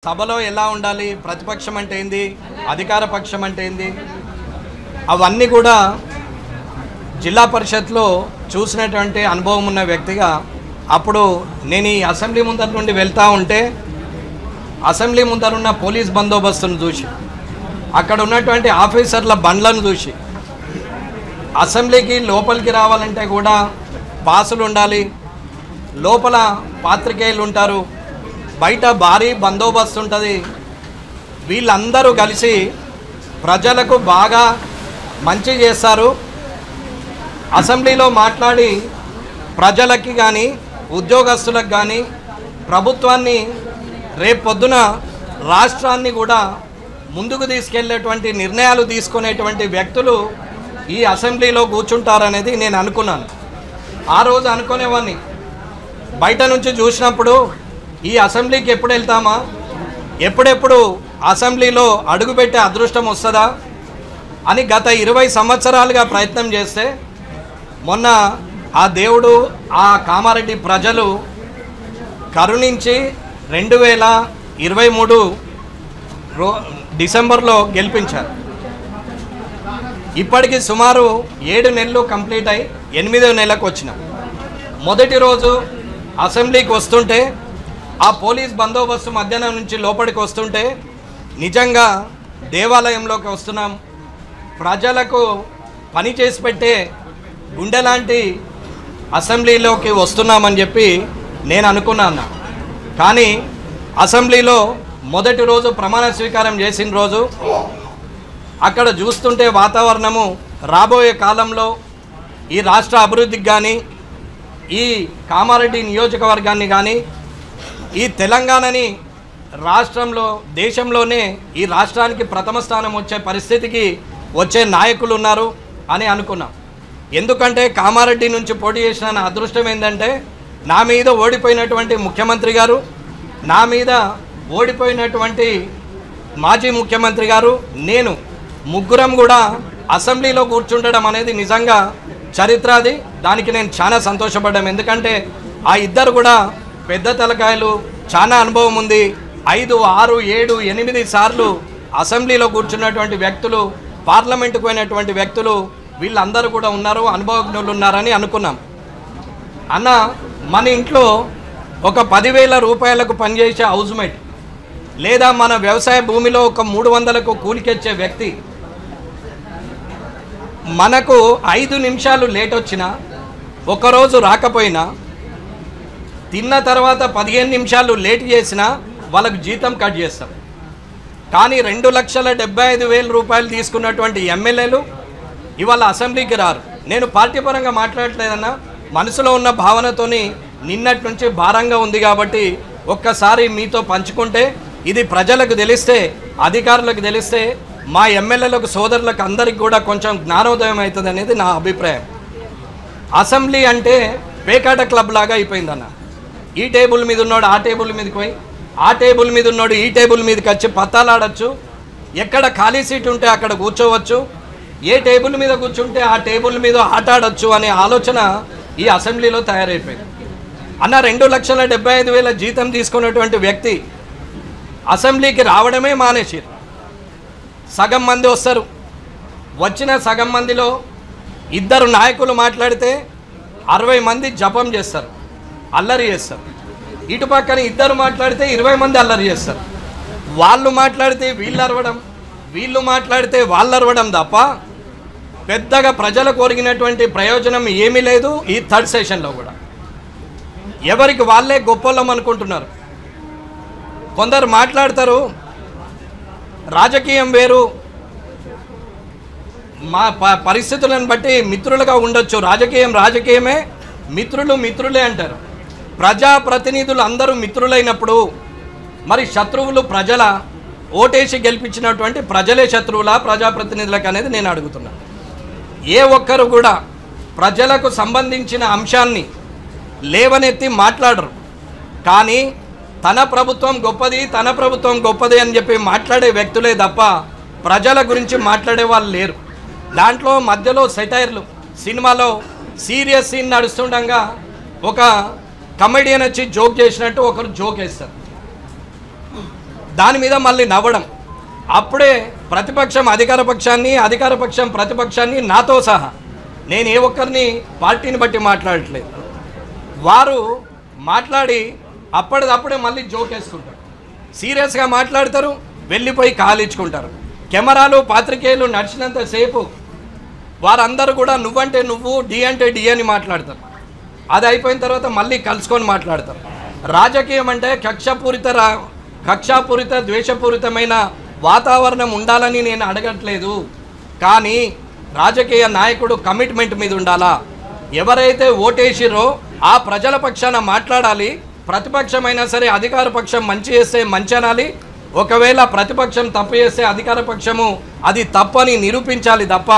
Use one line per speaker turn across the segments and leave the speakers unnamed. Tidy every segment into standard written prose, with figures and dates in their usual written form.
సభలో ఎలా ఉండాలి, ప్రతిపక్షం అంటే ఏంది, అధికార పక్షం అంటే ఏంది, అవన్నీ కూడా జిల్లా పరిషత్లో చూసినటువంటి అనుభవం ఉన్న వ్యక్తిగా అప్పుడు నేను ఈ అసెంబ్లీ ముందర నుండి వెళ్తూ ఉంటే అసెంబ్లీ ముందరున్న పోలీస్ బందోబస్తును చూసి అక్కడ ఉన్నటువంటి ఆఫీసర్ల బండ్లను చూసి అసెంబ్లీకి లోపలికి రావాలంటే కూడా పాసులు ఉండాలి, లోపల పాత్రికేయులు ఉంటారు, బయట భారీ బందోబస్తు ఉంటుంది. వీళ్ళందరూ కలిసి ప్రజలకు బాగా మంచి చేస్తారు. అసెంబ్లీలో మాట్లాడి ప్రజలకి కానీ ఉద్యోగస్తులకు కానీ ప్రభుత్వాన్ని రేపు పొద్దున రాష్ట్రాన్ని కూడా ముందుకు తీసుకెళ్లేటువంటి నిర్ణయాలు తీసుకునేటువంటి వ్యక్తులు ఈ అసెంబ్లీలో కూర్చుంటారనేది నేను అనుకున్నాను. ఆ రోజు అనుకునేవాడిని, బయట నుంచి చూసినప్పుడు ఈ అసెంబ్లీకి ఎప్పుడు వెళ్తామా, ఎప్పుడెప్పుడు అసెంబ్లీలో అడుగుపెట్టే అదృష్టం వస్తుందా అని గత 20 సంవత్సరాలుగా ప్రయత్నం చేస్తే మొన్న ఆ దేవుడు ఆ కామారెడ్డి ప్రజలు కరుణించి 2023 డిసెంబర్లో గెలిపించారు. ఇప్పటికి సుమారు 7 నెలలు కంప్లీట్ అయి 8వ నెలకు వచ్చినాం. మొదటి రోజు అసెంబ్లీకి వస్తుంటే ఆ పోలీస్ బందోబస్తు మధ్యాహ్నం నుంచి లోపలికి వస్తుంటే నిజంగా దేవాలయంలోకి వస్తున్నాం, ప్రజలకు పని చేసి పెట్టే గుండె లాంటి అసెంబ్లీలోకి వస్తున్నామని చెప్పి నేను అనుకున్నాను. కానీ అసెంబ్లీలో మొదటి రోజు ప్రమాణ స్వీకారం చేసిన రోజు అక్కడ చూస్తుంటే వాతావరణము రాబోయే కాలంలో ఈ రాష్ట్ర అభివృద్ధికి కానీ ఈ కామారెడ్డి నియోజకవర్గాన్ని కానీ ఈ తెలంగాణని రాష్ట్రంలో దేశంలోనే ఈ రాష్ట్రానికి ప్రథమ స్థానం వచ్చే పరిస్థితికి వచ్చే నాయకులు ఉన్నారు అని అనుకున్నాం. ఎందుకంటే కామారెడ్డి నుంచి పోటీ చేసిన నా అదృష్టం ఏంటంటే నా మీద ఓడిపోయినటువంటి ముఖ్యమంత్రి గారు, నా మీద ఓడిపోయినటువంటి మాజీ ముఖ్యమంత్రి గారు, నేను ముగ్గురం కూడా అసెంబ్లీలో కూర్చుండడం అనేది నిజంగా చరిత్ర. అది దానికి నేను చాలా సంతోషపడ్డాం. ఎందుకంటే ఆ ఇద్దరు కూడా పెద్ద తలకాయలు, చాలా అనుభవం ఉంది. 5, 6, 7, 8 సార్లు అసెంబ్లీలో కూర్చున్నటువంటి వ్యక్తులు, పార్లమెంటుకు పోయినటువంటి వ్యక్తులు, వీళ్ళందరూ కూడా ఉన్నారు, అనుభవజ్ఞులు ఉన్నారని అనుకున్నాం. అన్న, మన ఇంట్లో ఒక 10,000 రూపాయలకు పనిచేసే హౌస్మేట్ లేదా మన వ్యవసాయ భూమిలో ఒక 300కు కూలికెచ్చే వ్యక్తి మనకు 5 నిమిషాలు లేట్ వచ్చినా, ఒకరోజు రాకపోయినా, తిన్న తర్వాత 15 నిమిషాలు లేట్ చేసినా వాళ్ళకు జీతం కట్ చేస్తాం. కానీ 2,75,000 రూపాయలు తీసుకున్నటువంటి ఎమ్మెల్యేలు ఇవాళ అసెంబ్లీకి రారు. నేను పార్టీ పరంగా మాట్లాడలేదన్నా, మనసులో ఉన్న భావనతోని నిన్నటి నుంచి భారంగా ఉంది కాబట్టి ఒక్కసారి మీతో పంచుకుంటే ఇది ప్రజలకు తెలిస్తే, అధికారులకు తెలిస్తే, మా ఎమ్మెల్యేలకు, సోదరులకు అందరికి కూడా కొంచెం జ్ఞానోదయం అవుతుంది అనేది నా అభిప్రాయం. అసెంబ్లీ అంటే పేకాట క్లబ్ లాగా అయిపోయిందన్న. ఈ టేబుల్ మీద ఉన్నాడు ఆ టేబుల్ మీదకి పోయి, ఆ టేబుల్ మీద ఉన్నాడు ఈ టేబుల్ మీదకి వచ్చి పత్తాలాడచ్చు, ఎక్కడ ఖాళీ సీట్ ఉంటే అక్కడ కూర్చోవచ్చు, ఏ టేబుల్ మీద కూర్చుంటే ఆ టేబుల్ మీద ఆట ఆడచ్చు అనే ఆలోచన ఈ అసెంబ్లీలో తయారైపోయింది. అన్న, 2,75,000 జీతం తీసుకున్నటువంటి వ్యక్తి అసెంబ్లీకి రావడమే మానేసారు. సగం మంది వస్తారు, వచ్చిన సగం మందిలో 2 నాయకులు మాట్లాడితే 60 మంది జపం చేస్తారు, అల్లరి చేస్తారు. ఇటు పక్కన 2 మాట్లాడితే 20 మంది అల్లరి చేస్తారు. వాళ్ళు మాట్లాడితే వీళ్ళు అరవడం, వీళ్ళు మాట్లాడితే వాళ్ళు అరవడం తప్ప పెద్దగా ప్రజలకు ఒరిగినటువంటి ప్రయోజనం ఏమీ లేదు. ఈ 3rd సెషన్లో కూడా ఎవరికి వాళ్ళే గొప్పలం అనుకుంటున్నారు. కొందరు మాట్లాడతారు, రాజకీయం వేరు, మా పరిస్థితులను బట్టి మిత్రులుగా ఉండొచ్చు, రాజకీయం రాజకీయమే, మిత్రులు మిత్రులే అంటారు. ప్రజాప్రతినిధులు అందరూ మిత్రులైనప్పుడు మరి శత్రువులు ప్రజల ఓటేసి గెలిపించినటువంటి ప్రజలే శత్రువులా ప్రజాప్రతినిధులకు అనేది నేను అడుగుతున్నాను. ఏ ఒక్కరు కూడా ప్రజలకు సంబంధించిన అంశాన్ని లేవనెత్తి మాట్లాడరు. కానీ తన ప్రభుత్వం గొప్పది, తన ప్రభుత్వం గొప్పది అని చెప్పి మాట్లాడే వ్యక్తులే తప్ప ప్రజల గురించి మాట్లాడే వాళ్ళు లేరు. దాంట్లో మధ్యలో సెటైర్లు, సినిమాలో సీరియస్ సీన్ నడుస్తుండగా ఒక కమెడియన్ వచ్చి జోక్ చేసినట్టు ఒకరు జోక్ వేస్తారు. దాని మీద మళ్ళీ నవ్వడం. అప్పుడే ప్రతిపక్షం అధికార పక్షాన్ని, అధికార పక్షం ప్రతిపక్షాన్ని, నాతో సహా నేను ఏ ఒక్కరిని పార్టీని బట్టి మాట్లాడట్లేదు, వారు మాట్లాడి అప్పటిదప్పుడే మళ్ళీ జోకేసుకుంటారు, సీరియస్గా మాట్లాడతారు, వెళ్ళిపోయి కాలించుకుంటారు. కెమెరాలు పాత్రికేయులు నడిచినంతసేపు వారందరూ కూడా నువ్వంటే నువ్వు, డి అంటే డి అని మాట్లాడతారు. అది అయిపోయిన తర్వాత మళ్ళీ కలుసుకొని మాట్లాడతారు. రాజకీయం అంటే కక్షాపూరిత ద్వేషపూరితమైన వాతావరణం ఉండాలని నేను అడగట్లేదు. కానీ రాజకీయ నాయకుడు కమిట్మెంట్ మీద ఉండాలా. ఎవరైతే ఓటేసిరో ఆ ప్రజల పక్షాన మాట్లాడాలి. ప్రతిపక్షమైనా సరే అధికార పక్షం మంచి చేస్తే మంచి అనాలి, ఒకవేళ ప్రతిపక్షం తప్పు చేస్తే అధికార పక్షము అది తప్పని నిరూపించాలి తప్ప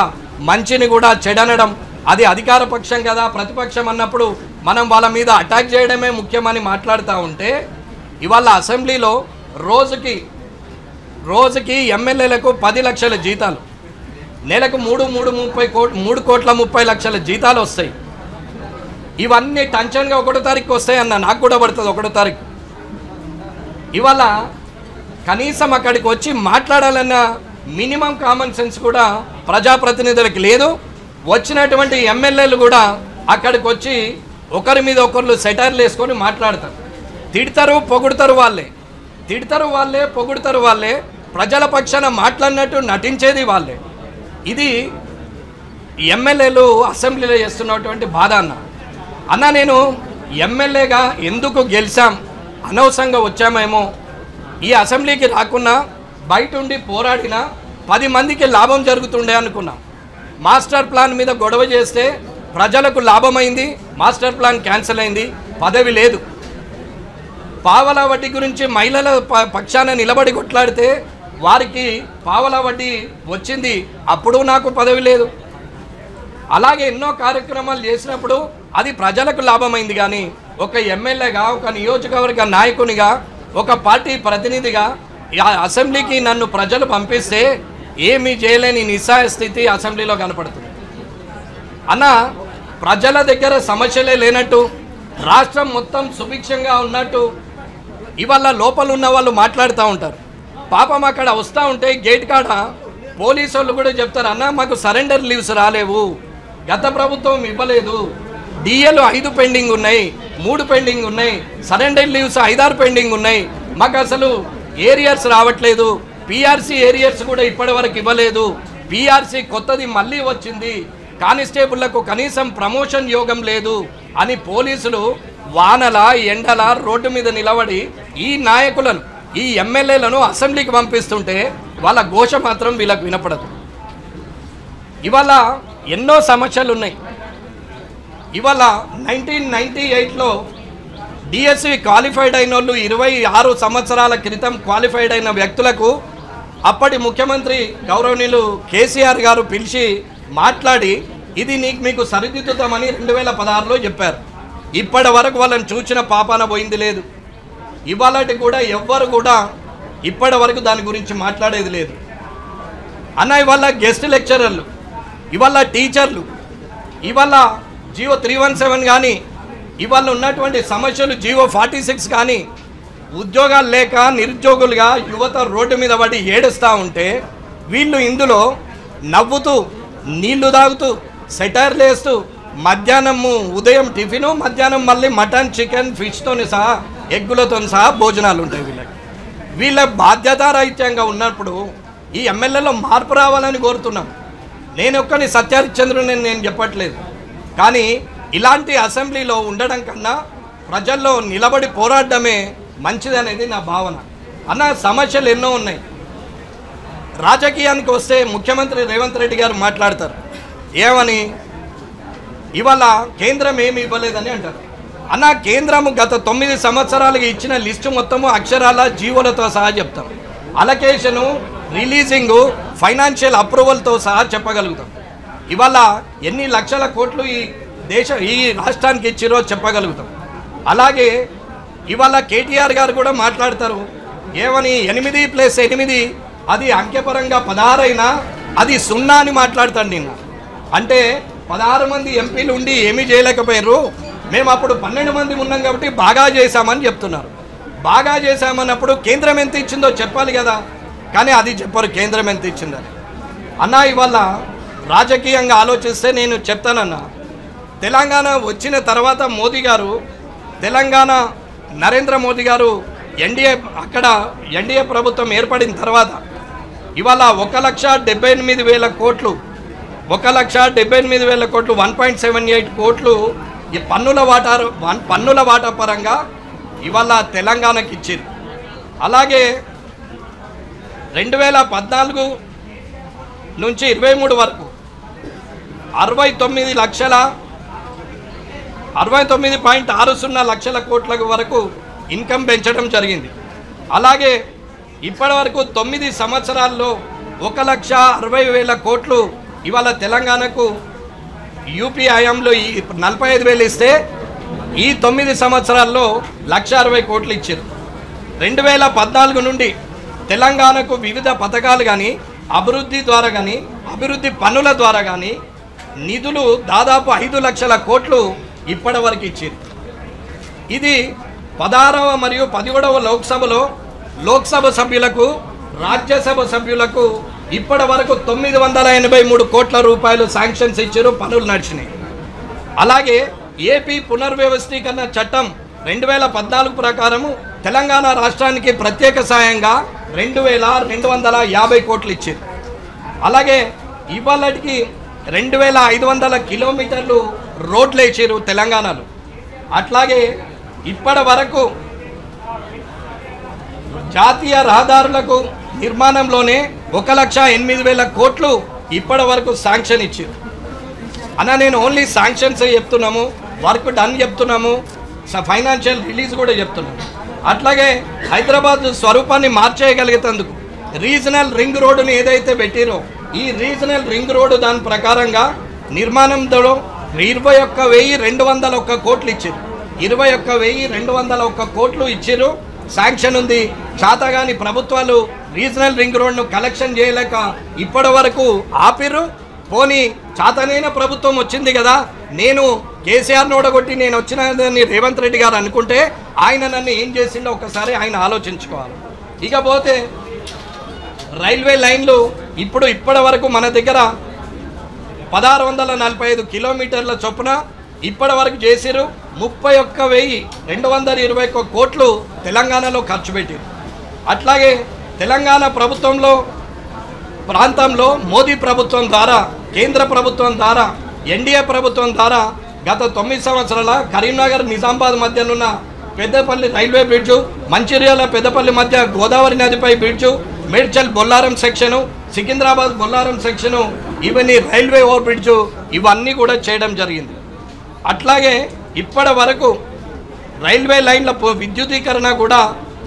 మంచిని కూడా చెడనడం, అది అధికార పక్షం కదా ప్రతిపక్షం అన్నప్పుడు మనం వాళ్ళ మీద అటాక్ చేయడమే ముఖ్యమని మాట్లాడుతూ ఉంటే, ఇవాళ అసెంబ్లీలో రోజుకి ఎమ్మెల్యేలకు 10 లక్షల జీతాలు, నెలకు 3 కోట్ల 30 లక్షల జీతాలు వస్తాయి. ఇవన్నీ టెన్షన్గా 1వ తారీఖు వస్తాయన్న, నాకు కూడా పడుతుంది 1వ తారీఖు. ఇవాళ కనీసం అక్కడికి వచ్చి మాట్లాడాలన్న మినిమం కామన్ సెన్స్ కూడా ప్రజాప్రతినిధులకు లేదు. వచ్చినటువంటి ఎమ్మెల్యేలు కూడా అక్కడికి వచ్చి ఒకరి మీద ఒకరు సెటైర్లు వేసుకొని మాట్లాడతారు. తిడతారు పొగుడతారు వాళ్ళే, పొగుడతారు వాళ్ళే, ప్రజల పక్షాన మాట్లాడినట్టు నటించేది వాళ్ళే. ఇది ఎమ్మెల్యేలు అసెంబ్లీలో చేస్తున్నటువంటి బాధ అన్న. నేను ఎమ్మెల్యేగా ఎందుకు గెలిచాం, అనవసరంగా వచ్చామేమో, ఈ అసెంబ్లీకి రాకున్నా బయట ఉండి పోరాడినా 10 మందికి లాభం జరుగుతుండే అనుకున్నాం. మాస్టర్ ప్లాన్ మీద గొడవ చేస్తే ప్రజలకు లాభమైంది, మాస్టర్ ప్లాన్ క్యాన్సిల్ అయింది, పదవి లేదు. పావలా వడ్డీ గురించి మహిళల పక్షాన నిలబడి కొట్లాడితే వారికి పావలా వడ్డీ వచ్చింది, అప్పుడు నాకు పదవి లేదు. అలాగే ఎన్నో కార్యక్రమాలు చేసినప్పుడు అది ప్రజలకు లాభమైంది. కానీ ఒక ఎమ్మెల్యేగా, ఒక నియోజకవర్గ నాయకునిగా, ఒక పార్టీ ప్రతినిధిగా అసెంబ్లీకి నన్ను ప్రజలు పంపిస్తే ఏమీ చేయలేని నిస్సహాయ స్థితి అసెంబ్లీలో కనపడుతుంది అన్న. ప్రజల దగ్గర సమస్యలే లేనట్టు, రాష్ట్రం మొత్తం సుభిక్షంగా ఉన్నట్టు ఇవాళ లోపల ఉన్న వాళ్ళు మాట్లాడుతూ ఉంటారు. పాపం అక్కడ వస్తూ ఉంటే గేట్ కాడ పోలీసు వాళ్ళు కూడా చెప్తారు, అన్న మాకు సరెండర్ లీవ్స్ రాలేవు, గత ప్రభుత్వం ఇవ్వలేదు, డిఏలు 5 పెండింగ్ ఉన్నాయి, 3 పెండింగ్ ఉన్నాయి, సరెండర్ లీవ్స్ 5-6 పెండింగ్ ఉన్నాయి, మాకు అసలు ఏరియర్స్ రావట్లేదు, పిఆర్సీ ఏరియర్స్ కూడా ఇప్పటి వరకు ఇవ్వలేదు, పిఆర్సీ కొత్తది మళ్ళీ వచ్చింది, కానిస్టేబుళ్లకు కనీసం ప్రమోషన్ యోగం లేదు అని పోలీసులు వానల ఎండల రోడ్డు మీద నిలబడి ఈ నాయకులను, ఈ ఎమ్మెల్యేలను అసెంబ్లీకి పంపిస్తుంటే వాళ్ళ ఘోష మాత్రం వీళ్ళకు వినపడదు. ఇవాళ ఎన్నో సమస్యలు ఉన్నాయి. ఇవాళ 1998లో డిఎస్సి క్వాలిఫైడ్ అయిన వాళ్ళు 26 సంవత్సరాల క్రితం క్వాలిఫైడ్ అయిన వ్యక్తులకు అప్పటి ముఖ్యమంత్రి గౌరవనీయులు కేసీఆర్ గారు పిలిచి మాట్లాడి ఇది మీకు సరిదిద్దుతామని 2016లో చెప్పారు. ఇప్పటి వరకు వాళ్ళని చూసిన పాపాన పోయింది లేదు. ఇవాళటి కూడా ఎవ్వరు కూడా ఇప్పటి వరకు దాని గురించి మాట్లాడేది లేదు అన్న. ఇవాళ గెస్ట్ లెక్చరర్లు, ఇవాళ టీచర్లు, ఇవాళ జీవో 317 కానీ, ఇవాళ ఉన్నటువంటి సమస్యలు జీవో 46 కానీ, ఉద్యోగాలు లేక నిరుద్యోగులుగా యువత రోడ్డు మీద పడి ఏడుస్తూ ఉంటే వీళ్ళు ఇందులో నవ్వుతూ, నీళ్లు తాగుతూ, సెటైర్లు వేస్తూ, మధ్యాహ్నము ఉదయం టిఫిను, మధ్యాహ్నం మళ్ళీ మటన్, చికెన్, ఫిష్తో సహా, ఎగ్గులతో సహా భోజనాలు ఉంటాయి వీళ్ళకి. వీళ్ళ బాధ్యతారాహిత్యంగా ఉన్నప్పుడు ఈ ఎమ్మెల్యేలో మార్పు రావాలని కోరుతున్నాం. నేను ఒక్కని సత్యహరిశ్చంద్రుని నేను చెప్పట్లేదు, కానీ ఇలాంటి అసెంబ్లీలో ఉండడం కన్నా ప్రజల్లో నిలబడి పోరాడమే మంచిదనేది నా భావన అన్న. సమస్యలు ఎన్నో ఉన్నాయి. రాజకీయానికి వస్తే ముఖ్యమంత్రి రేవంత్ రెడ్డి గారు మాట్లాడతారు ఏమని, ఇవాళ కేంద్రం ఏమి ఇవ్వలేదని అంటారు అన్న. కేంద్రము గత 9 సంవత్సరాలకి ఇచ్చిన లిస్టు మొత్తము అక్షరాల జీవోలతో సహా చెప్తాం. అలొకేషను, రిలీజింగు, ఫైనాన్షియల్ అప్రూవల్తో సహా చెప్పగలుగుతాం. ఇవాళ ఎన్ని లక్షల కోట్లు ఈ రాష్ట్రానికి ఇచ్చిరో చెప్పగలుగుతాం. అలాగే ఇవాళ కేటీఆర్ గారు కూడా మాట్లాడతారు ఏమని, 8+8 అది అంకెపరంగా 16 అయినా అది 0 అని మాట్లాడతాడు నిన్న. అంటే 16 మంది ఎంపీలు ఉండి ఏమీ చేయలేకపోయారు, మేము అప్పుడు 12 మంది ఉన్నాం కాబట్టి బాగా చేశామని చెప్తున్నారు. బాగా చేశామన్నప్పుడు కేంద్రం ఎంత ఇచ్చిందో చెప్పాలి కదా, కానీ అది చెప్పరు కేంద్రం ఎంత ఇచ్చిందని. అన్న ఇవాళ రాజకీయంగా ఆలోచిస్తే నేను చెప్తానన్నా, తెలంగాణ వచ్చిన తర్వాత మోదీ గారు, తెలంగాణ నరేంద్ర మోదీ గారు ఎన్డీఏ ప్రభుత్వం ఏర్పడిన తర్వాత ఇవాళ 1,78,000 కోట్లు 1,78,000 కోట్లు 1.78 కోట్లు ఈ పన్నుల వాటా పరంగా ఇవాళ తెలంగాణకి ఇచ్చారు. అలాగే 2014 నుంచి 23 వరకు 69.60 లక్షల కోట్ల వరకు ఇన్కమ్ పెంచడం జరిగింది. అలాగే ఇప్పటి వరకు 9 సంవత్సరాల్లో 1,60,000 కోట్లు ఇవాళ తెలంగాణకు యూపీ హయాంలో 45,000 ఇస్తే ఈ 9 సంవత్సరాల్లో 1,60,000 కోట్లు ఇచ్చారు. 2014 నుండి తెలంగాణకు వివిధ పథకాలు కానీ అభివృద్ధి ద్వారా కానీ అభివృద్ధి పనుల ద్వారా కానీ నిధులు దాదాపు 5 లక్షల కోట్లు ఇప్పటి వరకు ఇచ్చారు. ఇది 16వ మరియు 17వ లోక్సభ సభ్యులకు రాజ్యసభ సభ్యులకు ఇప్పటి వరకు 983 కోట్ల రూపాయలు శాంక్షన్స్ ఇచ్చారు, పనులు నడిచినాయి. అలాగే ఏపీ పునర్వ్యవస్థీకరణ చట్టం 2014 ప్రకారము తెలంగాణ రాష్ట్రానికి ప్రత్యేక సాయంగా 2,250 కోట్లు ఇచ్చారు. అలాగే ఇవాళకి 2,500 కిలోమీటర్లు రోడ్లు వేసారు తెలంగాణలో. అట్లాగే ఇప్పటి వరకు జాతీయ రహదారులకు నిర్మాణంలోనే 1,08,000 కోట్లు ఇప్పటి వరకు శాంక్షన్ ఇచ్చారు. అన్న నేను ఓన్లీ శాంక్షన్స్ చెప్తున్నాము, వర్క్ డన్ చెప్తున్నాము, ఫైనాన్షియల్ రిలీజ్ కూడా చెప్తున్నాము. అట్లాగే హైదరాబాద్ స్వరూపాన్ని మార్చేయగలిగేందుకు రీజనల్ రింగ్ రోడ్డుని ఏదైతే పెట్టిరో ఈ రీజనల్ రింగ్ రోడ్డు దాని ప్రకారంగా నిర్మాణంలో 21,201 కోట్లు ఇచ్చారు. 21,201 కోట్లు ఇచ్చారు, శాంక్షన్ ఉంది. చాతగాని ప్రభుత్వాలు రీజనల్ రింగ్ రోడ్ను కలెక్షన్ చేయలేక ఇప్పటి వరకు ఆపిరు. పోనీ చాతనైన ప్రభుత్వం వచ్చింది కదా, నేను కేసీఆర్ నోడగొట్టి నేను వచ్చినని రేవంత్ రెడ్డి గారు అనుకుంటే ఆయన నన్ను ఏం చేసిండో ఒకసారి ఆయన ఆలోచించుకోవాలి. ఇకపోతే రైల్వే లైన్లు ఇప్పటి వరకు మన దగ్గర 1,645 కిలోమీటర్ల చొప్పున ఇప్పటి వరకు చేసారు. 31,221 కోట్లు తెలంగాణలో ఖర్చు పెట్టారు. అట్లాగే తెలంగాణ ప్రాంతంలో మోదీ ప్రభుత్వం ద్వారా, కేంద్ర ప్రభుత్వం ద్వారా, ఎన్డీఏ ప్రభుత్వం ద్వారా గత 9 సంవత్సరాల కరీంనగర్ నిజామాబాద్ మధ్యనున్న పెద్దపల్లి రైల్వే బ్రిడ్జు, మంచిర్యాల పెద్దపల్లి మధ్య గోదావరి నదిపై bridge, Medchal Bollaram section, Secunderabad Bollaram section, ఇవన్నీ రైల్వే ఓవర్ బ్రిడ్జు, ఇవన్నీ కూడా చేయడం జరిగింది. అట్లాగే ఇప్పటి వరకు రైల్వే లైన్ల విద్యుదీకరణ కూడా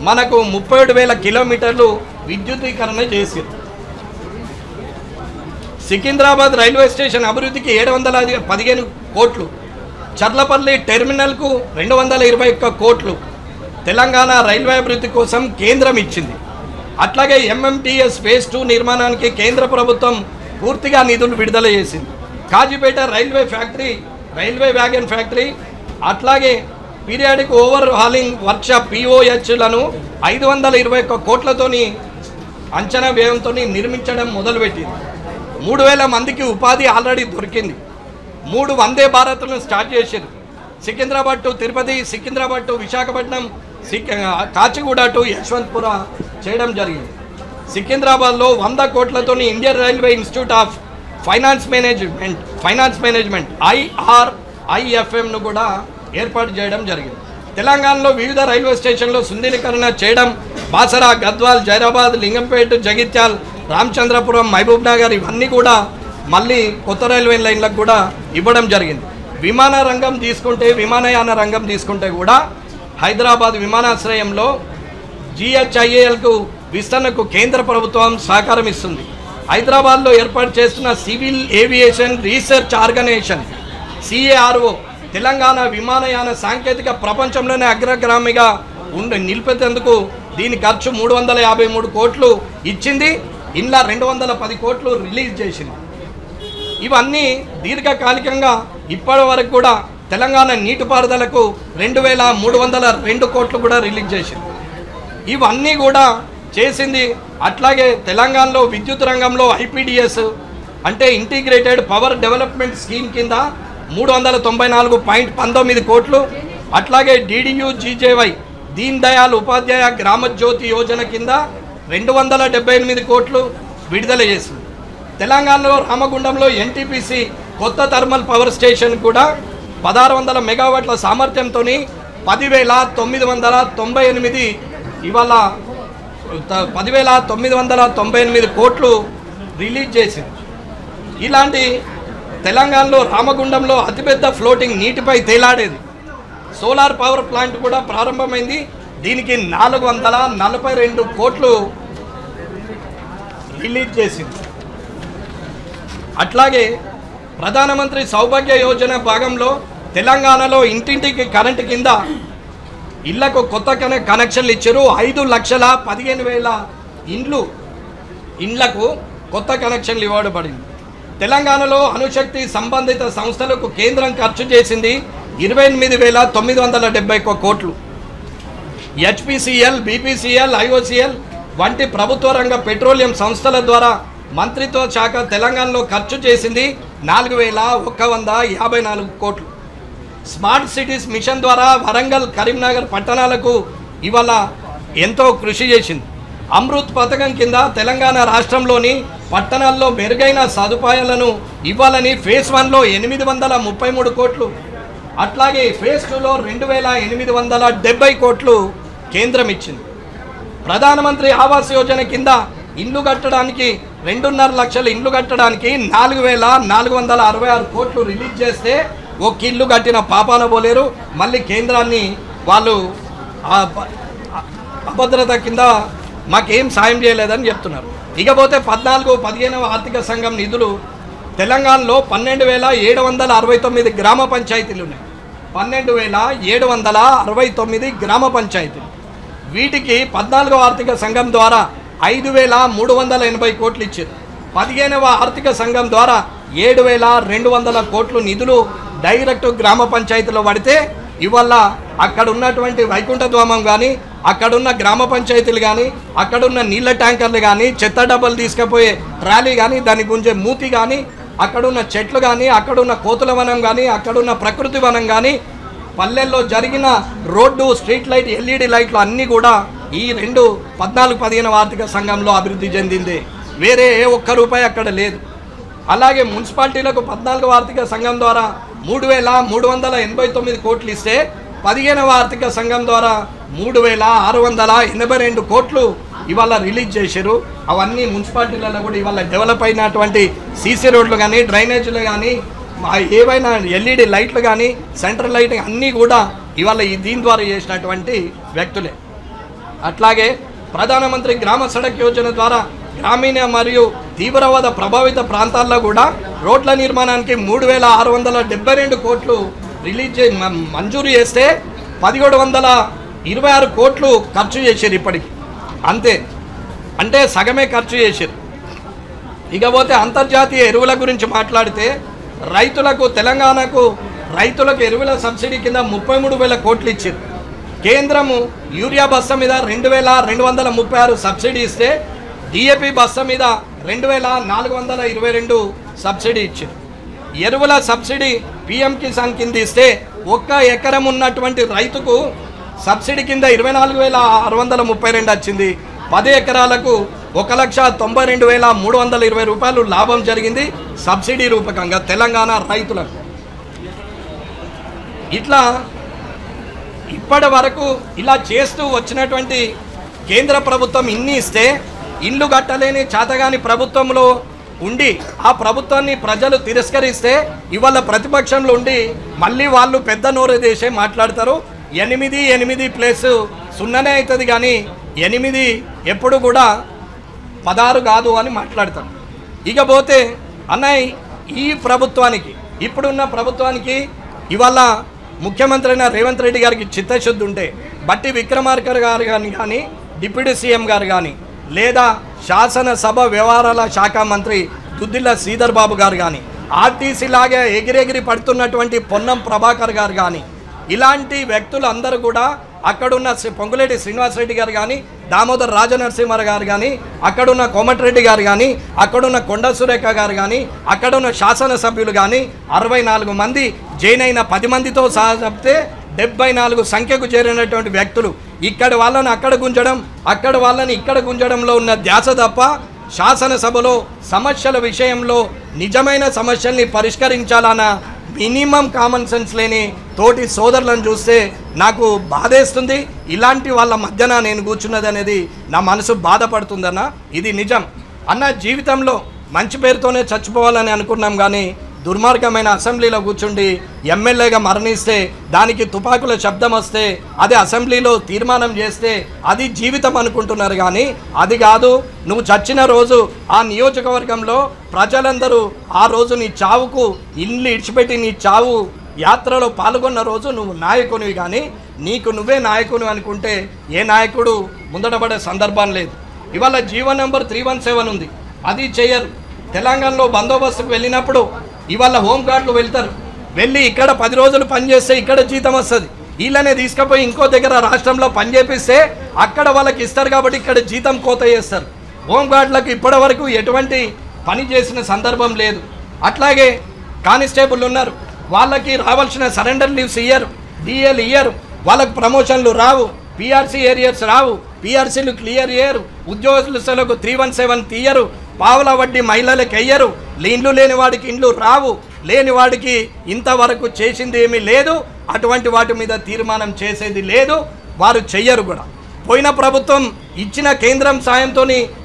మనకు 37,000 కిలోమీటర్లు విద్యుదీకరణ చేసింది. సికింద్రాబాద్ రైల్వే స్టేషన్ అభివృద్ధికి 715 కోట్లు, చర్లపల్లి టెర్మినల్కు 221 కోట్లు తెలంగాణ రైల్వే అభివృద్ధి కోసం కేంద్రం ఇచ్చింది. అట్లాగే ఎంఎంటీఎస్ ఫేజ్ 2 నిర్మాణానికి కేంద్ర ప్రభుత్వం పూర్తిగా నిధులు విడుదల చేసింది. కాజీపేట రైల్వే వ్యాగన్ ఫ్యాక్టరీ, అట్లాగే పీరియాడిక్ ఓవర్ హాలింగ్ వర్క్షాప్ పిఓహెచ్లను 521 కోట్లతోని అంచనా వ్యయంతో నిర్మించడం మొదలుపెట్టింది. 3,000 మందికి ఉపాధి ఆల్రెడీ దొరికింది. 3 వందే భారత్లను స్టార్ట్ చేశారు. Secunderabad to Tirupati, Secunderabad to Visakhapatnam, Kacheguda to Yesvantpur చేయడం జరిగింది. సికింద్రాబాద్లో 100 కోట్లతోని Indian railway institute of finance management IRIFMను కూడా ఏర్పాటు చేయడం జరిగింది. తెలంగాణలో వివిధ రైల్వే స్టేషన్లో సుందరీకరణ చేయడం, బాసరా, గద్వాల్, జైరాబాద్, లింగంపేట, జగిత్యాల్, రామచంద్రపురం, మహబూబ్ నగర్ ఇవన్నీ కూడా మళ్ళీ కొత్త రైల్వే లైన్లకు కూడా ఇవ్వడం జరిగింది. విమానయాన రంగం తీసుకుంటే కూడా హైదరాబాద్ విమానాశ్రయంలో GHIALకు విస్తరణకు కేంద్ర ప్రభుత్వం సహకారం ఇస్తుంది. హైదరాబాద్లో ఏర్పాటు చేస్తున్న civil aviation research organization CARO Telangana విమానయాన సాంకేతిక ప్రపంచంలోనే అగ్రగామిగా నిలిపేందుకు దీని ఖర్చు 353 కోట్లు ఇచ్చింది. ఇందులో 210 కోట్లు రిలీజ్ చేసింది. ఇవన్నీ దీర్ఘకాలికంగా ఇప్పటి వరకు కూడా తెలంగాణ నీటిపారుదలకు 2,302 కోట్లు కూడా రిలీజ్ చేసింది. ఇవన్నీ కూడా చేసింది. అట్లాగే తెలంగాణలో విద్యుత్ రంగంలో ఐపీడీఎస్ అంటే ఇంటిగ్రేటెడ్ పవర్ డెవలప్మెంట్ స్కీమ్ కింద 394.19 కోట్లు, అట్లాగే డిడియు జీజేవై దీన్ దయాళ్ ఉపాధ్యాయ గ్రామ జ్యోతి యోజన కింద 278 కోట్లు విడుదల చేసింది. తెలంగాణలో రామగుండంలో ఎన్టీపీసీ కొత్త థర్మల్ పవర్ స్టేషన్ కూడా 1600 మెగావాట్ల సామర్థ్యంతో 10,998 ఇవాళ 10,998 కోట్లు రిలీజ్ చేసింది. ఇలాంటి తెలంగాణలో రామగుండంలో అతిపెద్ద ఫ్లోటింగ్ నీటిపై తేలాడేది సోలార్ పవర్ ప్లాంట్ కూడా ప్రారంభమైంది. దీనికి 442 కోట్లు రిలీజ్ చేసింది. అట్లాగే ప్రధానమంత్రి సౌభాగ్య యోజన భాగంలో తెలంగాణలో ఇంటింటికి కరెంటు కింద ఇళ్లకు కొత్త కనెక్షన్లు ఇచ్చారు. 5,15,000 ఇండ్లకు కొత్త కనెక్షన్లు ఇవ్వబడింది. తెలంగాణలో అణుశక్తి సంబంధిత సంస్థలకు కేంద్రం ఖర్చు చేసింది 28,971 కోట్లు. హెచ్పిసిఎల్, బీపీసీఎల్, ఐఓసీఎల్ వంటి ప్రభుత్వ రంగ పెట్రోలియం సంస్థల ద్వారా మంత్రిత్వ శాఖ తెలంగాణలో ఖర్చు చేసింది 4,154 కోట్లు. స్మార్ట్ సిటీస్ మిషన్ ద్వారా వరంగల్, కరీంనగర్ పట్టణాలకు ఇవాళ ఎంతో కృషి చేసింది. అమృత్ పథకం కింద తెలంగాణ రాష్ట్రంలోని పట్టణాల్లో మెరుగైన సదుపాయాలను ఇవ్వాలని ఫేజ్ 1లో 833 కోట్లు, అట్లాగే ఫేజ్ 2లో 2,870 కోట్లు కేంద్రం ఇచ్చింది. ప్రధానమంత్రి ఆవాస్ యోజన కింద ఇండ్లు కట్టడానికి 2.5 లక్షల ఇండ్లు కట్టడానికి 4,466 కోట్లు రిలీజ్ చేస్తే ఒక ఇల్లు కట్టిన పాపాన పోలేరు. మళ్ళీ కేంద్రాన్ని వాళ్ళు అభద్రత కింద మాకేం సాయం చేయలేదని చెప్తున్నారు. ఇకపోతే 14-15వ ఆర్థిక సంఘం నిధులు తెలంగాణలో 12,769 గ్రామ పంచాయతీలు ఉన్నాయి. 12,769 గ్రామ పంచాయతీలు. వీటికి 14వ ఆర్థిక సంఘం ద్వారా 5,380 కోట్లు ఇచ్చారు. 15వ ఆర్థిక సంఘం ద్వారా 7,200 కోట్లు నిధులు డైరెక్ట్ గ్రామ పంచాయతీలో పడితే ఇవాళ అక్కడ ఉన్నటువంటి వైకుంఠధామం కానీ, అక్కడున్న గ్రామ పంచాయతీలు కానీ, అక్కడున్న నీళ్ళ ట్యాంకర్లు కానీ, చెత్త డబ్బాలు తీసుకుపోయే ట్రాలీ కానీ, దాని గుంజే మూతి కానీ, అక్కడున్న చెట్లు కానీ, అక్కడున్న కోతుల వనం కానీ, అక్కడున్న ప్రకృతి వనం కానీ, పల్లెల్లో జరిగిన రోడ్డు, స్ట్రీట్ లైట్, ఎల్ఈడి లైట్లు అన్నీ కూడా ఈ 14-15 ఆర్థిక సంఘంలో అభివృద్ధి చెందింది. వేరే ఏ ఒక్క రూపాయి అక్కడ లేదు. అలాగే మున్సిపాలిటీలకు 14వ ఆర్థిక సంఘం ద్వారా 3,389 కోట్లు ఇస్తే 15వ ఆర్థిక సంఘం ద్వారా 3,682 కోట్లు ఇవాళ రిలీజ్ చేశారు. అవన్నీ మున్సిపాలిటీలలో కూడా ఇవాళ డెవలప్ అయినటువంటి సీసీ రోడ్లు కానీ, డ్రైనేజీలు కానీ, ఏవైనా ఎల్ఈడి లైట్లు కానీ, సెంట్రల్ లైట్ అన్నీ కూడా ఇవాళ దీని ద్వారా చేసినటువంటి వ్యక్తులే. అట్లాగే ప్రధానమంత్రి గ్రామ సడక్ యోజన ద్వారా గ్రామీణ మరియు తీవ్రవాద ప్రభావిత ప్రాంతాల్లో కూడా రోడ్ల నిర్మాణానికి 3,672 కోట్లు రిలీజ్ మంజూరు చేస్తే 1,726 కోట్లు ఖర్చు చేశారు ఇప్పటికి. అంతే, అంటే సగమే ఖర్చు చేశారు. ఇకపోతే అంతర్జాతీయ ఎరువుల గురించి మాట్లాడితే తెలంగాణకు రైతులకు ఎరువుల సబ్సిడీ కింద 33,000 కోట్లు ఇచ్చారు. కేంద్రము యూరియా బస్తా మీద 2,236 సబ్సిడీ ఇస్తే డిఏపి బస్తా మీద 2,422 సబ్సిడీ ఇచ్చారు. ఎరువుల సబ్సిడీ పిఎం కిసాన్ కింద ఇస్తే 1 ఎకరం ఉన్నటువంటి రైతుకు సబ్సిడీ కింద 24,632 వచ్చింది. 10 ఎకరాలకు 1,92,320 రూపాయలు లాభం జరిగింది సబ్సిడీ రూపకంగా తెలంగాణ రైతులకు. ఇట్లా ఇప్పటి వరకు ఇలా చేస్తూ వచ్చినటువంటి కేంద్ర ప్రభుత్వం ఇన్ని ఇస్తే ఇల్లు కట్టలేని చేతగాని ప్రభుత్వంలో ఉండి ఆ ప్రభుత్వాన్ని ప్రజలు తిరస్కరిస్తే ఇవాళ ప్రతిపక్షంలో ఉండి మళ్ళీ వాళ్ళు పెద్ద నోరు దేశే మాట్లాడతారు. 8 ప్లస్ 0 అవుతుంది కానీ 8 ఎప్పుడు కూడా 16 కాదు అని మాట్లాడతారు. ఇకపోతే అన్నయ్య ఈ ప్రభుత్వానికి, ఇప్పుడున్న ప్రభుత్వానికి ఇవాళ ముఖ్యమంత్రి అయిన రేవంత్ రెడ్డి గారికి చిత్తశుద్ధి ఉంటే బట్టి విక్రమార్క గారు కానీ డిప్యూటీ సీఎం గారు కానీ లేదా శాసనసభ వ్యవహారాల శాఖ మంత్రి దుద్దిల్ల శ్రీధర్ బాబు గారు కానీ ఆర్టీసీ లాగా ఎగిరెగిరి పడుతున్నటువంటి పొన్నం ప్రభాకర్ గారు కానీ ఇలాంటి వ్యక్తులు అందరూ కూడా అక్కడున్న పొంగులేటి శ్రీనివాసరెడ్డి గారు కానీ దామోదర్ రాజనరసింహారావు గారు కానీ, అక్కడున్న కోమటిరెడ్డి గారు కానీ, అక్కడున్న కొండ సురేఖ గారు కానీ, అక్కడున్న శాసనసభ్యులు కానీ 64 మంది జైన్ అయిన 10 మందితో సహా చెప్తే 74 సంఖ్యకు చేరినటువంటి వ్యక్తులు ఇక్కడ వాళ్ళని అక్కడ గుంజడం, అక్కడ వాళ్ళని ఇక్కడ గుంజడంలో ఉన్న ధ్యాస తప్ప శాసనసభలో సమస్యల విషయంలో నిజమైన సమస్యల్ని పరిష్కరించాలన్న మినిమం కామన్ సెన్స్ లేని తోటి సోదరులను చూస్తే నాకు బాధేస్తుంది. ఇలాంటి వాళ్ళ మధ్యన నేను కూర్చున్నది అనేది నా మనసు బాధపడుతుందన్న. ఇది నిజం అన్న. జీవితంలో మంచి పేరుతోనే చచ్చిపోవాలని అనుకున్నాం, కానీ దుర్మార్గమైన అసెంబ్లీలో కూర్చుండి ఎమ్మెల్యేగా మరణిస్తే, దానికి తుపాకుల శబ్దం వస్తే, అదే అసెంబ్లీలో తీర్మానం చేస్తే అది జీవితం అనుకుంటున్నారు. కానీ అది కాదు. నువ్వు చచ్చిన రోజు ఆ నియోజకవర్గంలో ప్రజలందరూ ఆ రోజు నీ చావుకు ఇల్లు ఇడిచిపెట్టి నీ చావు యాత్రలో పాల్గొన్న రోజు నువ్వు నాయకునివి. కానీ నీకు నువ్వే నాయకుని అనుకుంటే ఏ నాయకుడు ముందటపడే సందర్భం లేదు. ఇవాళ జీవో నెంబర్ 317 ఉంది, అది చేయరు. తెలంగాణలో బందోబస్తుకు వెళ్ళినప్పుడు ఇవాళ హోంగార్డులు వెళ్తారు, వెళ్ళి ఇక్కడ 10 రోజులు పనిచేస్తే ఇక్కడ జీతం వస్తుంది. వీళ్ళనే తీసుకుపోయి ఇంకో దగ్గర రాష్ట్రంలో పనిచేపిస్తే అక్కడ వాళ్ళకి ఇస్తారు కాబట్టి ఇక్కడ జీతం కోత చేస్తారు. హోంగార్డులకు ఇప్పటి వరకు ఎటువంటి పని చేసిన సందర్భం లేదు. అట్లాగే కానిస్టేబుల్ ఉన్నారు, వాళ్ళకి రావాల్సిన సరెండర్ లీవ్స్ ఇయ్యరు, డిఎల్ ఇయ్యరు, వాళ్ళకు ప్రమోషన్లు రావు, పిఆర్సీ ఏరియర్స్ రావు, పిఆర్సీలు క్లియర్ చేయరు, ఉద్యోగస్తులకు 317 తీయరు, పావుల వడ్డీ మహిళలకు వెయ్యరు, ఇండ్లు లేని వాడికి ఇండ్లు రావు, లేని వాడికి ఇంతవరకు చేసింది ఏమీ లేదు. అటువంటి వాటి మీద తీర్మానం చేసేది లేదు, వారు చెయ్యరు కూడా. పోయిన ప్రభుత్వం ఇచ్చిన కేంద్రం సాయంతో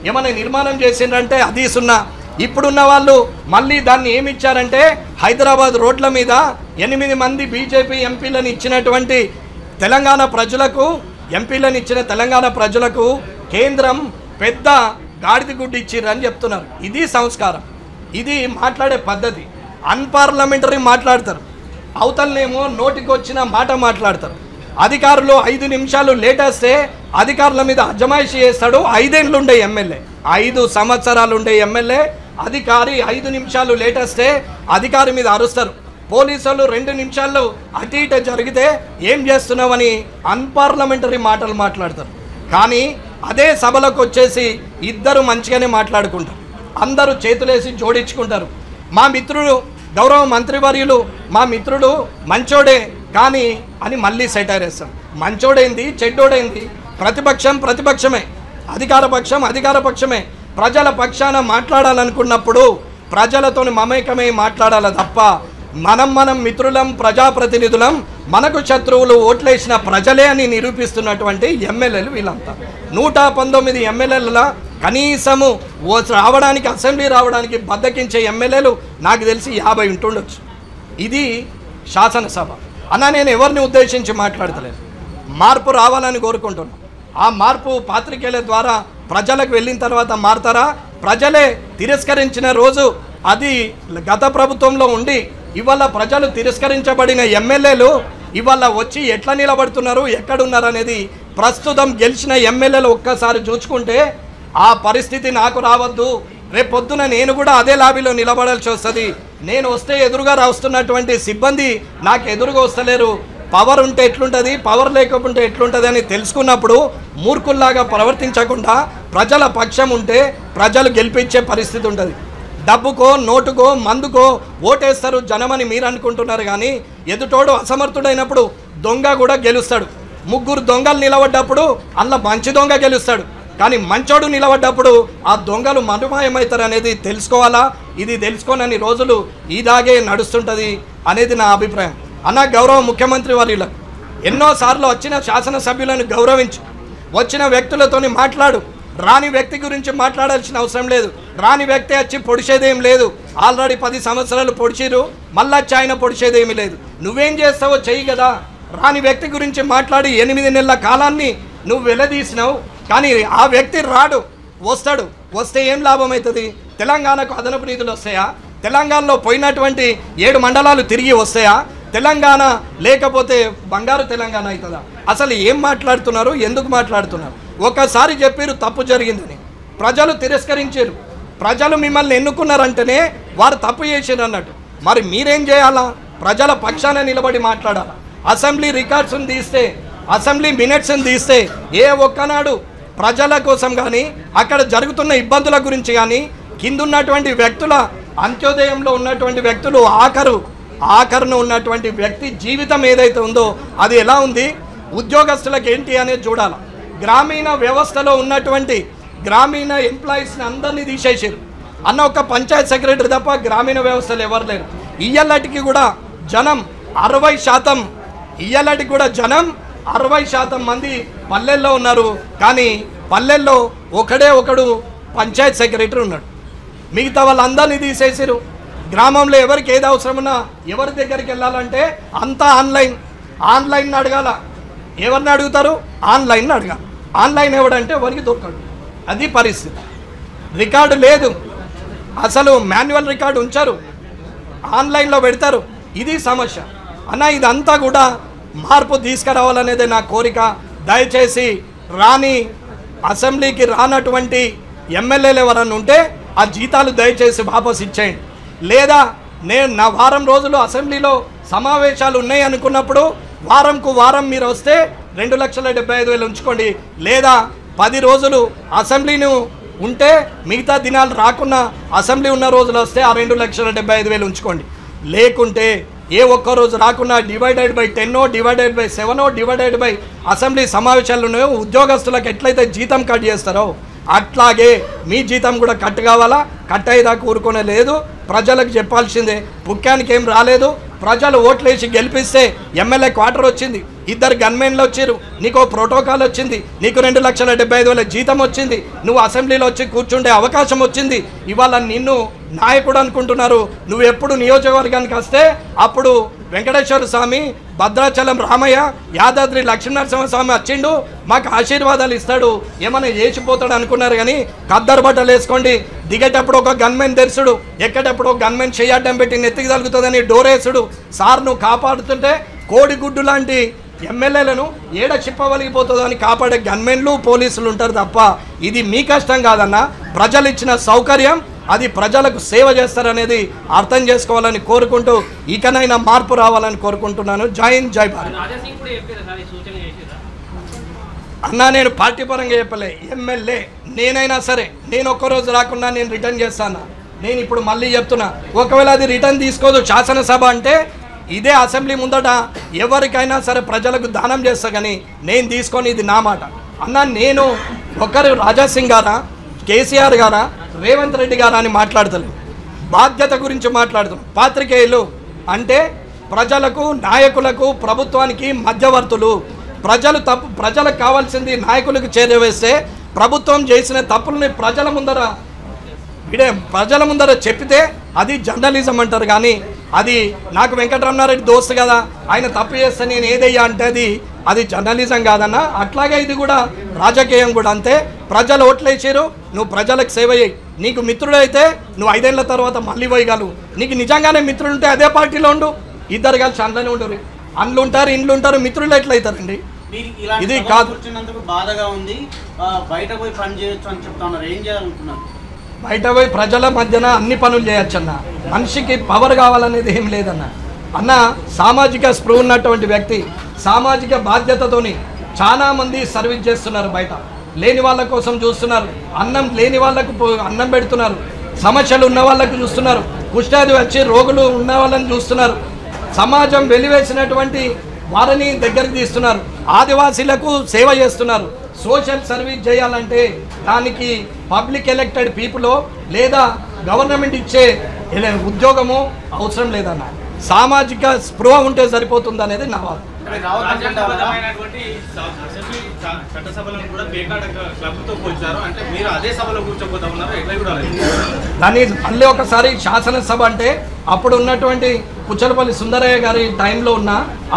ఏమైనా నిర్మాణం చేసిండ్రంటే అది సున్నా. ఇప్పుడున్న వాళ్ళు మళ్ళీ దాన్ని ఏమి ఇచ్చారంటే హైదరాబాద్ రోడ్ల మీద 8 మంది బీజేపీ ఎంపీలను ఇచ్చినటువంటి తెలంగాణ ప్రజలకు, ఎంపీలను ఇచ్చిన తెలంగాణ ప్రజలకు కేంద్రం పెద్ద గాడిద గుడ్డు ఇచ్చిర్రని చెప్తున్నారు. ఇది సంస్కారం, ఇది మాట్లాడే పద్ధతి. అన్పార్లమెంటరీ మాట్లాడతారు, అవతలనేమో నోటికి వచ్చిన మాట మాట్లాడతారు. అధికారులు 5 నిమిషాలు లేట్ వస్తే అధికారుల మీద అజమాయిషీ చేస్తాడు. 5 ఏళ్ళు ఉండే ఎమ్మెల్యే, 5 సంవత్సరాలు ఉండే ఎమ్మెల్యే అధికారి 5 నిమిషాలు లేట్ వస్తే అధికారి మీద అరుస్తారు. పోలీసులు 2 నిమిషాల్లో అటు ఇటు జరిగితే ఏం చేస్తున్నామని అన్పార్లమెంటరీ మాటలు మాట్లాడతారు. కానీ అదే సభలకు వచ్చేసి ఇద్దరు మంచిగానే మాట్లాడుకుంటారు, అందరూ చేతులేసి జోడించుకుంటారు. మా మిత్రుడు గౌరవ మంత్రివర్యులు మా మిత్రుడు మంచోడే కానీ అని మళ్ళీ సెటైర్ వేస్తాం. మంచోడైంది చెడ్డోడైంది, ప్రతిపక్షం ప్రతిపక్షమే, అధికార పక్షం అధికార పక్షమే. ప్రజల పక్షాన మాట్లాడాలనుకున్నప్పుడు ప్రజలతో మమేకమై మాట్లాడాలి తప్ప మనం మిత్రులం ప్రజాప్రతినిధులం, మనకు శత్రువులు ఓట్లేసిన ప్రజలే అని నిరూపిస్తున్నటువంటి ఎమ్మెల్యేలు వీళ్ళంతా. 119 ఎమ్మెల్యేల కనీసము రావడానికి, అసెంబ్లీ రావడానికి బద్దకించే ఎమ్మెల్యేలు నాకు తెలిసి 50 ఉంటుండొచ్చు. ఇది శాసనసభ అన్న. నేను ఎవరిని ఉద్దేశించి మాట్లాడతలేదు, మార్పు రావాలని కోరుకుంటున్నాను. ఆ మార్పు పాత్రికేయుల ద్వారా ప్రజలకు వెళ్ళిన తర్వాత మారుతారా? ప్రజలే తిరస్కరించిన రోజు అది గత ప్రభుత్వంలో ఉండి ఇవాళ ప్రజలు తిరస్కరించబడిన ఎమ్మెల్యేలు ఇవాళ వచ్చి ఎట్లా నిలబడుతున్నారు, ఎక్కడున్నారు అనేది ప్రస్తుతం గెలిచిన ఎమ్మెల్యేలు ఒక్కసారి చూసుకుంటే ఆ పరిస్థితి నాకు రావద్దు. రేపు పొద్దున నేను కూడా అదే లాబీలో నిలబడాల్సి వస్తుంది. నేను వస్తే ఎదురుగా వస్తున్నటువంటి సిబ్బంది నాకు ఎదురుగా వస్తలేరు. పవర్ ఉంటే ఎట్లుంటుంది, పవర్ లేకపోతే ఎట్లుంటుంది అని తెలుసుకున్నప్పుడు మూర్ఖుల్లాగా ప్రవర్తించకుండా ప్రజల పక్షం ఉంటే ప్రజలు గెలిపించే పరిస్థితి ఉంటుంది. డబ్బుకో నోటుకో మందుకో ఓటేస్తారు జనమని మీరు అనుకుంటున్నారు. కానీ ఎదుటోడు అసమర్థుడైనప్పుడు దొంగ కూడా గెలుస్తాడు. 3 దొంగలు నిలబడ్డప్పుడు అందులో మంచి దొంగ గెలుస్తాడు, కానీ మంచోడు నిలబడ్డప్పుడు ఆ దొంగలు మనుమాయమవుతారు అనేది తెలుసుకోవాలా. ఇది తెలుసుకోనని రోజులు ఇలాగే నడుస్తుంటుంది అనేది నా అభిప్రాయం. అన్న, గౌరవ ముఖ్యమంత్రి వర్యులకు ఎన్నోసార్లు వచ్చిన శాసనసభ్యులను గౌరవించు, వచ్చిన వ్యక్తులతోని మాట్లాడు. రాని వ్యక్తి గురించి మాట్లాడాల్సిన అవసరం లేదు. రాని వ్యక్తి వచ్చి పొడిచేదేం లేదు. ఆల్రెడీ 10 సంవత్సరాలు పొడిచిరు, మళ్ళీ వచ్చి ఆయన పొడిచేదేమీ లేదు. నువ్వేం చేస్తావో చెయ్యి కదా. రాని వ్యక్తి గురించి మాట్లాడి 8 నెలల కాలాన్ని నువ్వు వెలదీసినావు. కానీ ఆ వ్యక్తి రాడు, వస్తాడు. వస్తే ఏం లాభం అవుతుంది? తెలంగాణకు అదనపు నిధులు వస్తాయా? తెలంగాణలో పోయినటువంటి 7 మండలాలు తిరిగి వస్తాయా? తెలంగాణ లేకపోతే బంగారు తెలంగాణ అవుతుందా? అసలు ఏం మాట్లాడుతున్నారు, ఎందుకు మాట్లాడుతున్నారు? ఒకసారి చెప్పారు తప్పు జరిగిందని, ప్రజలు తిరస్కరించారు. ప్రజలు మిమ్మల్ని ఎన్నుకున్నారంటేనే వారు తప్పు చేశారు అన్నట్టు. మరి మీరేం చేయాలా? ప్రజల పక్షాన నిలబడి మాట్లాడాలా. అసెంబ్లీ రికార్డ్స్ని తీస్తే, అసెంబ్లీ మినిట్స్ని తీస్తే ఏ ఒక్కనాడు ప్రజల కోసం కానీ అక్కడ జరుగుతున్న ఇబ్బందుల గురించి కానీ కిందున్నటువంటి వ్యక్తుల అంత్యోదయంలో ఉన్నటువంటి వ్యక్తులు ఆఖరున ఉన్నటువంటి వ్యక్తి జీవితం ఏదైతే ఉందో అది ఎలా ఉంది, ఉద్యోగస్తులకు ఏంటి అనేది చూడాలి. గ్రామీణ వ్యవస్థలో ఉన్నటువంటి గ్రామీణ ఎంప్లాయీస్ని అందరినీ తీసేసారు అన్న. ఒక పంచాయత్ సెక్రటరీ తప్ప గ్రామీణ వ్యవస్థలు ఎవరు లేరు. ఇయ్యలటికి కూడా జనం 60%, ఇయ్యలటికి కూడా జనం 60% మంది పల్లెల్లో ఉన్నారు. కానీ పల్లెల్లో ఒకడు పంచాయత్ సెక్రటరీ ఉన్నాడు. మిగతా వాళ్ళందరినీ తీసేసారు. గ్రామంలో ఎవరికి ఏది అవసరమున్నా ఎవరి దగ్గరికి వెళ్ళాలంటే అంతా ఆన్లైన్ అడగాల. ఎవరిని అడుగుతారు? ఆన్లైన్ అడగాలి. ఆన్లైన్ ఎవడంటే ఎవరికి దొరకడు. అది పరిస్థితి. రికార్డు లేదు, అసలు మాన్యువల్ రికార్డు ఉంచారు, ఆన్లైన్లో పెడతారు. ఇది సమస్య అన్న. ఇదంతా కూడా మార్పు తీసుకురావాలనేదే నా కోరిక. దయచేసి అసెంబ్లీకి రానటువంటి ఎమ్మెల్యేలు ఎవరన్నా ఉంటే ఆ జీతాలు దయచేసి వాపస్ ఇచ్చేయండి. లేదా నేను నా వారం రోజులు అసెంబ్లీలో సమావేశాలు ఉన్నాయి అనుకున్నప్పుడు వారంకు వారం మీరు వస్తే 2,75,000 ఉంచుకోండి. లేదా 10 రోజులు అసెంబ్లీని ఉంటే మిగతా దినాలు రాకున్నా అసెంబ్లీ ఉన్న రోజులు వస్తే ఆ 2,75,000 ఉంచుకోండి. లేకుంటే ఏ ఒక్క రోజు రాకున్నా /10 /7 అసెంబ్లీ సమావేశాలు ఉన్నాయో ఉద్యోగస్తులకు ఎట్లయితే జీతం కట్ చేస్తారో అట్లాగే మీ జీతం కూడా కట్ కావాలా. కట్ అయ్యేదాకా ఊరుకునే లేదు. ప్రజలకు చెప్పాల్సిందే. పుక్కానికి ఏం రాలేదు. ప్రజలు ఓట్లేసి గెలిపిస్తే ఎమ్మెల్యే క్వార్టర్ వచ్చింది, 2 గన్మెన్లు వచ్చారు, నీకు ప్రోటోకాల్ వచ్చింది, నీకు 2,75,000 జీతం వచ్చింది, నువ్వు అసెంబ్లీలో వచ్చి కూర్చుండే అవకాశం వచ్చింది. ఇవాళ నిన్ను నాయకుడు అనుకుంటున్నారు. నువ్వు ఎప్పుడు నియోజకవర్గానికి వస్తే అప్పుడు వెంకటేశ్వర స్వామి, భద్రాచలం రామయ్య, యాదాద్రి లక్ష్మీనరసింహస్వామి వచ్చిండు, మాకు ఆశీర్వాదాలు ఇస్తాడు, ఏమైనా చేసిపోతాడు అనుకున్నారు. కానీ కద్దరు బట్టలు వేసుకోండి. దిగేటప్పుడు ఒక గన్మెన్ తెరుచుడు, ఎక్కేటప్పుడు ఒక గన్మెన్ చెయ్యడ్డం పెట్టి నెత్తికి తగులుతుందని డోరేసుడు. సార్ నువ్వు కాపాడుతుంటే కోడిగుడ్డు లాంటి ఎమ్మెల్యేలను ఏడ చిప్పవలిగిపోతుందో అని కాపాడే గన్మెన్లు పోలీసులు ఉంటారు తప్ప ఇది మీ కష్టం కాదన్న. ప్రజలు ఇచ్చిన సౌకర్యం, అది ప్రజలకు సేవ చేస్తారనేది అర్థం చేసుకోవాలని కోరుకుంటూ ఇకనైనా మార్పు రావాలని కోరుకుంటున్నాను. జై హింద్, జై భారత్. అన్నా నేను పార్టీ పరంగా చెప్పలే, ఎమ్మెల్యే నేనైనా సరే నేను ఒక్కరోజు రాకుండా నేను రిటర్న్ చేస్తాను. నేను ఇప్పుడు మళ్ళీ చెప్తున్నా, ఒకవేళ అది రిటర్న్ తీసుకోదు శాసనసభ అంటే ఇదే అసెంబ్లీ ముందట ఎవరికైనా సరే ప్రజలకు దానం చేస్తా. కానీ నేను తీసుకొని ఇది నా మాట అన్న. నేను ఒకరు రాజాసింగ్ గారా, కేసీఆర్ గారా, రేవంత్ రెడ్డి గారా అని మాట్లాడతలేదు. బాధ్యత గురించి మాట్లాడుతున్నాం. పాత్రికేయులు అంటే ప్రజలకు, నాయకులకు, ప్రభుత్వానికి మధ్యవర్తులు. ప్రజలకు కావాల్సింది నాయకులకు చేరవేస్తే ప్రభుత్వం చేసిన తప్పుల్ని ప్రజల ముందర చెప్పితే అది జర్నలిజం అంటారు. కానీ అది నాకు వెంకటరమణారెడ్డి దోస్తు కదా, ఆయన తప్పు చేస్తే నేను ఏదయ్యా అంటే అది జర్నలిజం కాదన్న. అట్లాగే ఇది కూడా రాజకీయం కూడా అంతే. ప్రజలు ఓట్లేసారు, నువ్వు ప్రజలకు సేవ చేయి. నీకు మిత్రుడైతే నువ్వు 5 ఏళ్ల తర్వాత మళ్ళీ పోయగలవు. నీకు నిజంగానే మిత్రుడు ఉంటే అదే పార్టీలో ఉండు. 2 కలిసి అందులోనే ఉండరు. అండ్లు ఉంటారు, ఇండ్లు ఉంటారు, మిత్రులు ఎట్లయితారండి? ఇది కాదు.
బాధగా ఉంది. బయట పోయి పని చేయొచ్చు అని చెప్తున్నారు. ఏం చేయాలనుకున్నారు?
బయట పోయి ప్రజల మధ్యన అన్ని పనులు చేయొచ్చు అన్న. మనిషికి పవర్ కావాలనేది ఏం లేదన్న. అన్న సామాజిక స్పృహ ఉన్నటువంటి వ్యక్తి, సామాజిక బాధ్యతతోని చాలామంది సర్వీస్ చేస్తున్నారు. బయట లేని వాళ్ళ కోసం చూస్తున్నారు, అన్నం లేని వాళ్ళకు అన్నం పెడుతున్నారు, సమస్యలు ఉన్న వాళ్ళకు చూస్తున్నారు, కుష్ఠవ్యాధి వచ్చి రోగులు ఉన్న వాళ్ళని చూస్తున్నారు, సమాజం వెలివేసినటువంటి వారిని దగ్గరికి తీస్తున్నారు, ఆదివాసీలకు సేవ చేస్తున్నారు. సోషల్ సర్వీస్ చేయాలంటే దానికి పబ్లిక్ ఎలక్టెడ్ పీపుల్ లేదా గవర్నమెంట్ ఇచ్చే ఉద్యోగము అవసరం లేదన్న. సామాజిక స్పృహ ఉంటే సరిపోతుంది అనేది నా వాదన. దాన్ని మళ్ళీ ఒకసారి శాసనసభ అంటే అప్పుడు ఉన్నటువంటి పుచ్చలపల్లి సుందరయ్య గారి టైంలో ఉన్న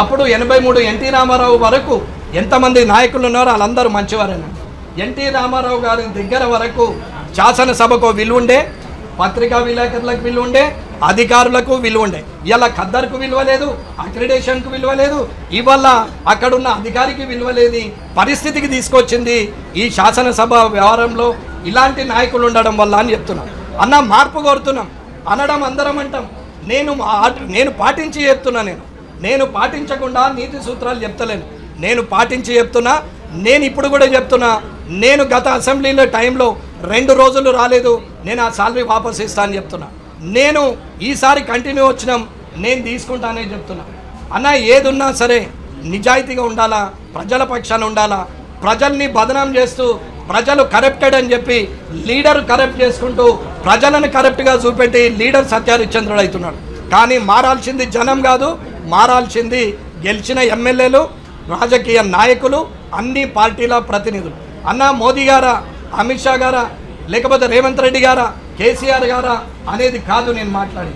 అప్పుడు 83 ఎన్టీ రామారావు వరకు ఎంతమంది నాయకులు ఉన్నారో వాళ్ళందరూ మంచివారేనా. ఎన్టీ రామారావు గారి దగ్గర వరకు శాసనసభకు విలువ ఉండే, పత్రికా విలేకరులకు విలువ ఉండే, అధికారులకు విలువ ఉండే. ఇలా ఖద్దర్కు విలువ లేదు, అక్రిడేషన్కు విలువ లేదు, ఇవాళ అక్కడున్న అధికారికి విలువ లేని పరిస్థితికి తీసుకొచ్చింది ఈ శాసనసభ వ్యవహారంలో ఇలాంటి నాయకులు ఉండడం వల్ల అని చెప్తున్నాం. అన్న మార్పు కోరుతున్నాం అనడం అందరం అంటాం. నేను పాటించి చెప్తున్నా. నేను పాటించకుండా నీతి సూత్రాలు చెప్తలేను. నేను పాటించి చెప్తున్నా. నేను ఇప్పుడు కూడా చెప్తున్నా, నేను గత అసెంబ్లీలో టైంలో 2 రోజులు రాలేదు, నేను ఆ సాలరీ వాపస్ ఇస్తా అని చెప్తున్నా. నేను ఈసారి కంటిన్యూ వచ్చినాం, నేను తీసుకుంటానని చెప్తున్నా. అన్న ఏదున్నా సరే నిజాయితీగా ఉండాలా, ప్రజల పక్షాన ఉండాలా. ప్రజల్ని బదనాం చేస్తూ ప్రజలు కరప్టెడ్ అని చెప్పి లీడర్ కరప్ట్ చేసుకుంటూ ప్రజలను కరప్ట్గా చూపెట్టి లీడర్ సత్యహరిశ్చంద్రుడు అవుతున్నాడు. కానీ మారాల్సింది జనం కాదు, మారాల్సింది గెలిచిన ఎమ్మెల్యేలు, రాజకీయ నాయకులు, అన్ని పార్టీల ప్రతినిధులు. అన్న మోదీ గారా, అమిత్ షా గారా, లేకపోతే రేవంత్ రెడ్డి గారా, కేసీఆర్ గారా అనేది కాదు నేను మాట్లాడి.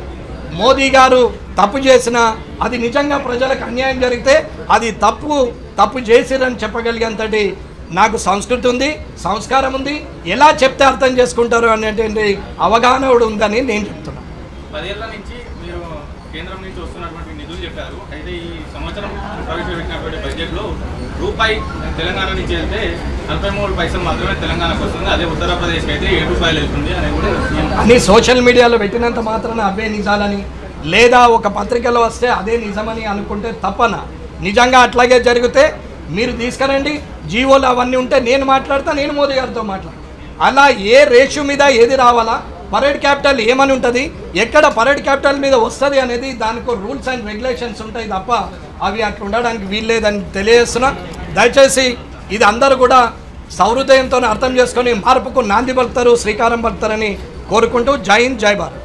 మోదీ గారు తప్పు చేసినా, అది నిజంగా ప్రజలకు అన్యాయం జరిగితే అది తప్పు చేసిరని చెప్పగలిగేంతటి నాకు సంస్కృతి ఉంది, సంస్కారం ఉంది, ఎలా చెప్తే అర్థం చేసుకుంటారు అనేటువంటి అవగాహన కూడా ఉందని నేను చెప్తున్నాను.
10 ఏళ్ల నుంచి మీరు కేంద్రం నుంచి వస్తున్నటువంటి నిధులు చెప్పారు. అయితే ఈ సంవత్సరం ప్రవేశపెట్టినటువంటి బడ్జెట్లో రూపాయి తెలంగాణ నుంచి వెళ్తే 43 పైసలు మాత్రమే తెలంగాణకు వస్తుంది, అదే ఉత్తరప్రదేశ్కి అయితే 7 రూపాయలు వెళ్తుంది అని కూడా
అన్ని సోషల్ మీడియాలో పెట్టినంత మాత్రాన అవే నిజాలని, లేదా ఒక పత్రికలో వస్తే అదే నిజమని అనుకుంటే తప్పన. నిజంగా అట్లాగే జరిగితే మీరు తీసుకురండి, జీవోలు అవన్నీ ఉంటే నేను మాట్లాడతా, నేను మోదీ గారితో మాట్లాడతా. అలా ఏ రేషియో మీద ఏది రావాలా, పరేడ్ క్యాపిటల్ ఏమని ఉంటుంది, ఎక్కడ పరేడ్ క్యాపిటల్ మీద వస్తుంది అనేది దానికి రూల్స్ అండ్ రెగ్యులేషన్స్ ఉంటాయి తప్ప అవి అట్లా ఉండడానికి వీల్లేదని తెలియజేస్తున్నా. దయచేసి ఇది అందరూ కూడా సౌహృదయంతో అర్థం చేసుకొని మార్పుకు నాంది పలుకుతారు, శ్రీకారం పలుకుతారని కోరుకుంటూ జై హింద్, జై భారత్.